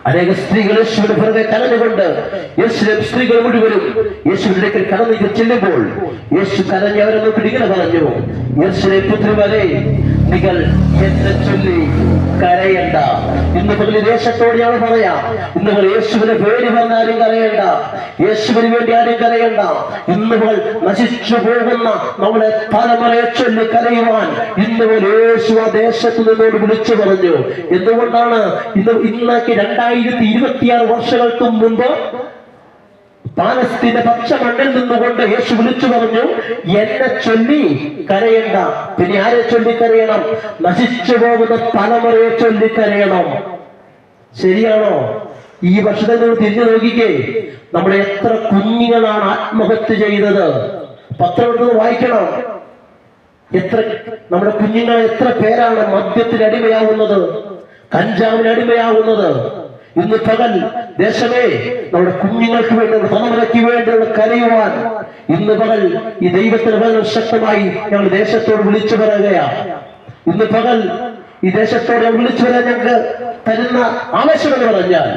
അനേക സ്ത്രീകൾ യേശുവിന്റെ പുറകെ കരഞ്ഞുകൊണ്ട് യേശുവിനെ സ്ത്രീകൾ മുഴുവനും യേശുവിന്റെ കടന്നു ചെല്ലുമ്പോൾ യേശു കരഞ്ഞവരെ നോക്കി ഇങ്ങനെ പറഞ്ഞു, യേശുവിനെ പുത്രിമാരെ, നിങ്ങൾ എന്നെ ചൊല്ലി കരയണ്ട. ഇന്ന് പകൽ ദേശത്തോടെയാണ് പറയാം, ഇന്ന് പകൽ യേശുവിനെ പേര് പറഞ്ഞാലും കരയണ്ട, യേശുവിന് വേണ്ടി ആരും കരയണ്ട. ഇന്ന് പകൽ നശിച്ചു പോകുന്ന നമ്മളെ തലമുറയെ ചൊല്ലി കരയുവാൻ ഇന്ന് പകൽ യേശു ആ ദേശത്ത് നിന്നോട് വിളിച്ചു പറഞ്ഞു. എന്തുകൊണ്ടാണ്? ഇന്നേക്ക് 2026 വർഷങ്ങൾക്ക് മുമ്പ് പാലസ്തീന്റെ പച്ചമണ്ണിൽ നിന്നുകൊണ്ട് യേശു വിളിച്ചു പറഞ്ഞു, എന്നെ ചൊല്ലി കരയണ്ട. പിന്നെ ആരെ ചൊല്ലി കരയണം? നശിച്ചു പോകുന്ന തലമുറയെ ചൊല്ലി കരയണം. ശരിയാണോ? ഈ വർഷത്തെ നിങ്ങൾ തിരിഞ്ഞു നോക്കിക്കേ, നമ്മുടെ എത്ര കുഞ്ഞുങ്ങളാണ് ആത്മഹത്യ ചെയ്തത്. പത്രം എടുത്ത് വായിക്കണം. നമ്മുടെ കുഞ്ഞുങ്ങളെ എത്ര പേരാണ് മദ്യത്തിന് അടിമയാവുന്നത്, കഞ്ചാവിന് അടിമയാവുന്നത്. ഇന്ന് പകൽ ദേശമേ, നമ്മുടെ കുഞ്ഞുങ്ങൾക്ക് വേണ്ടി, തലമുറയ്ക്ക് വേണ്ടി കരയുവാൻ ഇന്ന് പകൽ ഈ ദൈവത്തിന് വളരെ ശക്തമായി ഞങ്ങൾ ദേശത്തോട് വിളിച്ചു പറയുകയാണ്. ഇന്ന് പകൽ ഈ ദേശത്തോട് വിളിച്ചു വരാൻ ഞങ്ങൾക്ക് തരുന്ന ആവശ്യം എന്ന് പറഞ്ഞാൽ,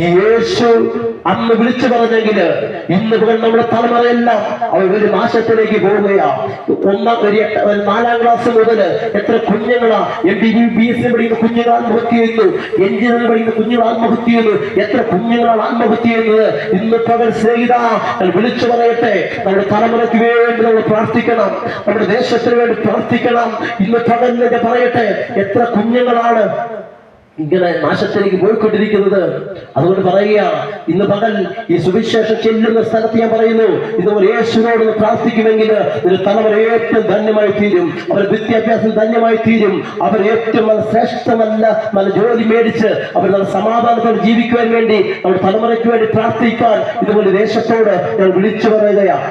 ഈ യേശു അന്ന് വിളിച്ചു പറഞ്ഞെങ്കിൽ ഇന്ന് പകൽ നമ്മുടെ തലമുറയെല്ലാം അവർ ഒരു നാശത്തിലേക്ക് പോവുകയാണ്. 4ാം ക്ലാസ് മുതൽ എത്ര കുഞ്ഞുങ്ങളാ MBBS പഠിക്കുന്ന കുഞ്ഞുങ്ങൾ ആത്മഹത്യ ചെയ്യുന്നു, എഞ്ചിനീയറിംഗ് പഠിക്കുന്ന കുഞ്ഞുങ്ങൾ ആത്മഹത്യ ചെയ്യുന്നു. എത്ര കുഞ്ഞുങ്ങളാണ് ആത്മഹത്യ ചെയ്യുന്നത്? ഇന്ന് പകൽ സ്നേഹിത വിളിച്ചു പറയട്ടെ, നമ്മുടെ തലമുറയ്ക്ക് വേണ്ടി നമ്മൾ പ്രാർത്ഥിക്കണം, നമ്മുടെ ദേശത്തിന് വേണ്ടി പ്രാർത്ഥിക്കണം. ഇന്ന് പകൽ പറയട്ടെ, എത്ര കുഞ്ഞുങ്ങളാണ് ഇങ്ങനെ നാശത്തിലേക്ക് പോയിക്കൊണ്ടിരിക്കുന്നത്. അതുകൊണ്ട് പറയുക, ഇന്ന് പകൽ ഈ സുവിശേഷം ചെല്ലുന്ന സ്ഥലത്ത് ഞാൻ പറയുന്നു, ഇതുപോലെ യേശുവിനോട് പ്രാർത്ഥിക്കുമെങ്കിൽ ഒരു തലമുറ ഏറ്റവും ധന്യമായി തീരും, അവർ വിദ്യാഭ്യാസം ധന്യമായി തീരും, അവർ ഏറ്റവും ശ്രേഷ്ഠമല്ല ജോലി മേടിച്ച് അവർ നല്ല സമാധാനത്തോടെ ജീവിക്കുവാൻ വേണ്ടി, നമ്മുടെ തലമുറയ്ക്ക് വേണ്ടി പ്രാർത്ഥിക്കാൻ ഇതുപോലെ ദേശത്തോട് ഞാൻ വിളിച്ചു പറയുകയാണ്.